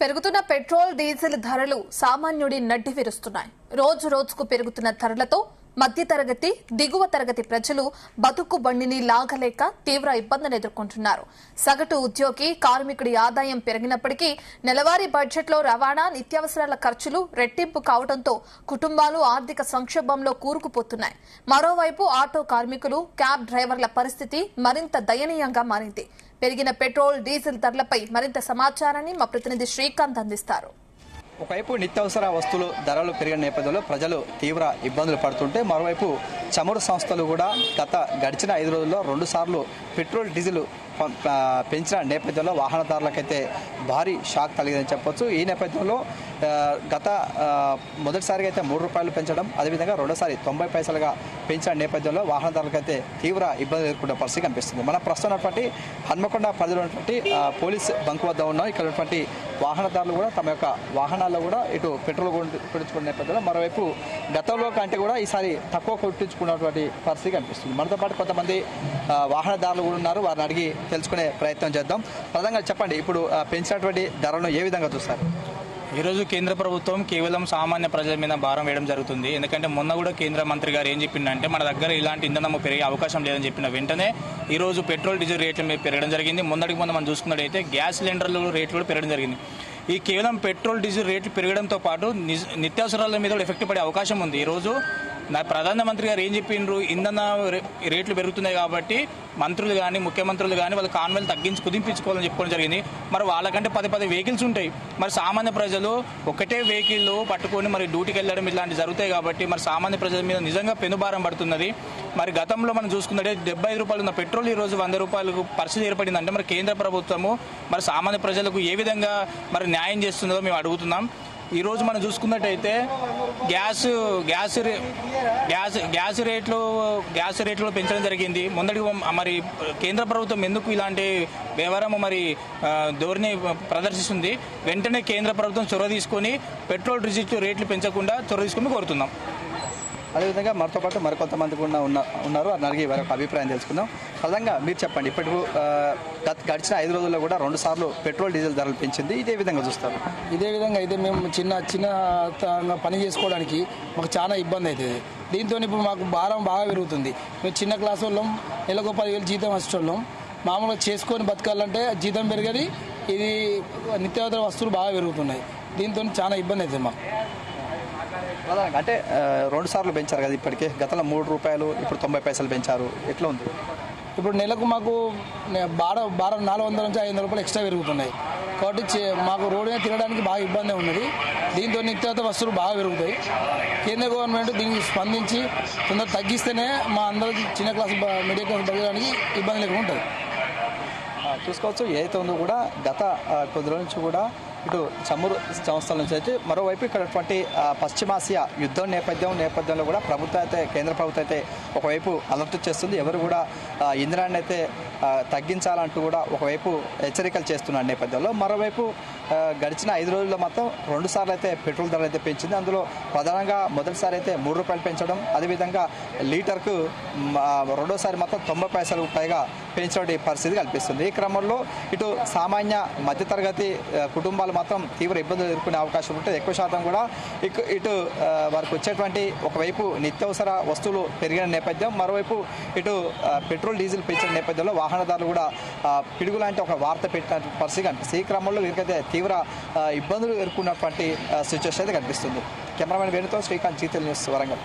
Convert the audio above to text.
పెరుగుతున్న petrol diesel ధరలు సామాన్యుడి నడ్డి విరుస్తున్నాయి. రోజు రోజుకు పెరుగుతున్న ధరలతో మధ్యతరగతి దిగువ తరగతి ప్రజలు బతుకు బండిని లాగలేక తీవ్ర ఇబ్బందులు ఎదుర్కొంటున్నారు. సగటు ఉద్యోగి కార్మికుడి ఆదాయం పెరిగినప్పటికీ నెలవారీ బడ్జెట్లో రవాణా నిత్యావసరాల ఖర్చులు రెట్టింపు కావడంతో కుటుంబాలు ఆర్థిక సంక్షోభంలో కూరుకుపోతున్నాయి. మరోవైపు ఆటో కార్మికులు క్యాబ్ డ్రైవర్ల పరిస్థితి మరింత దయనీయంగా మారింది. పెరిగిన పెట్రోల్ డీజిల్ ధరలపై మరింత సమాచారాన్ని మా ప్రతినిధి శ్రీకాంత్ అందిస్తారు. ఒకవైపు నిత్యావసర వస్తువులు ధరలు పెరిగిన నేపథ్యంలో ప్రజలు తీవ్ర ఇబ్బందులు పడుతుంటే మరోవైపు చమురు సంస్థలు కూడా గడిచిన 5 రోజుల్లో 2 సార్లు పెట్రోల్ డీజిల్ పెంచిన నేపథ్యంలో వాహనదారులకైతే భారీ షాక్ కలిగిందని చెప్పొచ్చు. ఈ నేపథ్యంలో మొదటిసారిగా అయితే ₹3 పెంచడం, అదేవిధంగా రెండోసారి 90 పైసలుగా పెంచిన నేపథ్యంలో వాహనదారులకైతే తీవ్ర ఇబ్బందులు ఎదుర్కొనే పరిస్థితి కనిపిస్తుంది. మన ప్రస్తుతం ఉన్నటువంటి హన్మకొండ పరిధిలో ఉన్నటువంటి పోలీస్ బంక్ వద్ద ఉన్నాం. ఇక్కడ ఉన్నటువంటి వాహనదారులు కూడా తమ యొక్క వాహనాల్లో కూడా ఇటు పెట్రోల్ కొట్టించుకున్న నేపథ్యంలో మరోవైపు గతంలో కంటే కూడా ఈసారి తక్కువ కొట్టించుకున్నటువంటి పరిస్థితి కనిపిస్తుంది. మనతో పాటు కొంతమంది వాహనదారులు కూడా ఉన్నారు. వారిని అడిగి తెలుసుకునే ప్రయత్నం చేద్దాం. ప్రధానంగా చెప్పండి, ఇప్పుడు పెంచినటువంటి ధరలను ఏ విధంగా చూస్తారు? ఈరోజు కేంద్ర ప్రభుత్వం కేవలం సామాన్య ప్రజల మీద భారం వేయడం జరుగుతుంది. ఎందుకంటే మొన్న కూడా కేంద్ర మంత్రి గారు ఏం చెప్పిందంటే మన దగ్గర ఇలాంటి ఇంధనము పెరిగే అవకాశం లేదని చెప్పిన వెంటనే ఈరోజు పెట్రోల్ డీజిల్ రేట్ల మీద పెరగడం జరిగింది. మొన్నటికి మొన్న మనం చూసుకున్నట్టయితే గ్యాస్ సిలిండర్ల రేట్లు కూడా పెరగడం జరిగింది. ఈ కేవలం పెట్రోల్ డీజిల్ రేట్లు పెరగడంతో పాటు నిత్యావసరాల మీద కూడా ఎఫెక్ట్ పడే అవకాశం ఉంది. ఈరోజు ప్రధానమంత్రి గారు ఏం చెప్పిండ్రు, ఇంధన రేట్లు పెరుగుతున్నాయి కాబట్టి మంత్రులు కానీ ముఖ్యమంత్రులు కానీ వాళ్ళ కాన్వాయిలు కుదింపించుకోవాలని చెప్పుకోవడం జరిగింది. మరి వాళ్ళకంటే 10 వెహికల్స్ ఉంటాయి. మరి సామాన్య ప్రజలు ఒకటే వెహికల్ పట్టుకొని మరి డ్యూటీకి వెళ్ళడం ఇట్లాంటివి జరుగుతాయి కాబట్టి మరి సామాన్య ప్రజల మీద నిజంగా పెనుభారం పడుతున్నది. మరి గతంలో మనం చూసుకున్నట్టే ₹75 ఉన్న పెట్రోల్ ఈరోజు ₹100 పరిస్థితి ఏర్పడిందంటే మరి కేంద్ర ప్రభుత్వము మరి సామాన్య ప్రజలకు ఏ విధంగా మరి న్యాయం చేస్తుందో మేము అడుగుతున్నాం. ఈరోజు మనం చూసుకున్నట్టయితే గ్యాస్ రేట్లు పెంచడం జరిగింది. మొదటి మరి కేంద్ర ప్రభుత్వం ఎందుకు ఇలాంటి వ్యవహారం మరి ధోరణి ప్రదర్శిస్తుంది? వెంటనే కేంద్ర ప్రభుత్వం చొరవ తీసుకొని పెట్రోల్ డీజిల్ రేట్లు పెంచకుండా చొరవ తీసుకుని కోరుతున్నాం. అదేవిధంగా మనతో పాటు మరికొంతమంది కూడా ఉన్నారు. వారిని అడిగి వారి యొక్క అభిప్రాయం తెలుసుకుందాం. ప్రధానంగా మీరు చెప్పండి, ఇప్పటికు గడిచిన 5 రోజుల్లో కూడా 2 సార్లు పెట్రోల్ డీజిల్ ధరలు పెంచింది. ఇదే విధంగా చూస్తారు? ఇదే విధంగా అయితే మేము చిన్న పని చేసుకోవడానికి మాకు చాలా ఇబ్బంది అవుతుంది. దీంతో ఇప్పుడు మాకు భారం బాగా పెరుగుతుంది. మేము చిన్న క్లాస్ వాళ్ళం, నెలకు 10,000 జీతం వచ్చేటోళ్ళం. మామూలుగా చేసుకొని బతకాలంటే జీతం పెరిగేది, ఇది నిత్యావసర వస్తువులు బాగా పెరుగుతున్నాయి. దీంతో చాలా ఇబ్బంది అవుతుంది మాకు. అంటే 2 సార్లు పెంచారు కదా ఇప్పటికే. గతంలో ₹3, ఇప్పుడు 90 పైసలు పెంచారు. ఎట్లా ఉంది? ఇప్పుడు నెలకు మాకు భారం $400 నుంచి $500 ఎక్స్ట్రా పెరుగుతున్నాయి. కాబట్టి మాకు రోడ్డు మీద తిరగడానికి బాగా ఇబ్బంది ఉన్నది. దీంతో నిత్యావసర వస్తువులు బాగా పెరుగుతాయి. కేంద్ర గవర్నమెంట్ దీనికి స్పందించి తొందరగా తగ్గిస్తేనే మా అందరికి చిన్న క్లాస్ మిడిల్ క్లాస్ తగ్గడానికి ఇబ్బంది లేకుండా ఉంటుంది. చూసుకోవచ్చు, ఏదైతే ఉందో కూడా గత కొద్ది రోజుల నుంచి కూడా ఇటు చమురు సంస్థల నుంచి అయితే మరోవైపు ఇక్కడ పశ్చిమాసియా యుద్ధం నేపథ్యంలో కూడా కేంద్ర ప్రభుత్వం అయితే ఒకవైపు అలర్ట్ చేస్తుంది. ఎవరు కూడా ఇంధనాన్ని అయితే తగ్గించాలంటూ కూడా ఒకవైపు హెచ్చరికలు చేస్తున్న నేపథ్యంలో మరోవైపు గడిచిన 5 రోజుల్లో మొత్తం 2 సార్లు అయితే పెట్రోల్ ధరలు అయితే పెంచింది. అందులో ప్రధానంగా మొదటిసారి అయితే ₹3 పెంచడం, అదేవిధంగా లీటర్కు రెండోసారి మొత్తం 90 పైసలకు పైగా పెంచే పరిస్థితి కల్పిస్తుంది. ఈ క్రమంలో ఇటు సామాన్య మధ్యతరగతి కుటుంబాలు మాత్రం తీవ్ర ఇబ్బందులు ఎదుర్కొనే అవకాశం ఉంటుంది. ఎక్కువ శాతం కూడా ఇటు వారికి వచ్చేటువంటి ఒకవైపు నిత్యావసర వస్తువులు పెరిగిన నేపథ్యం, మరోవైపు ఇటు పెట్రోల్ డీజిల్ పెంచిన నేపథ్యంలో వాహనదారులు కూడా పిడుగు లాంటి ఒక వార్త పెట్టిన పరిస్థితి కనిపిస్తుంది. ఈ క్రమంలో వీరికైతే తీవ్ర ఇబ్బందులు ఎదుర్కొన్నటువంటి సిచ్యువేషన్ అయితే కనిపిస్తుంది. కెమెరామెన్ వేణుతో శ్రీకాంత్, జీతెల్ న్యూస్, వరంగల్.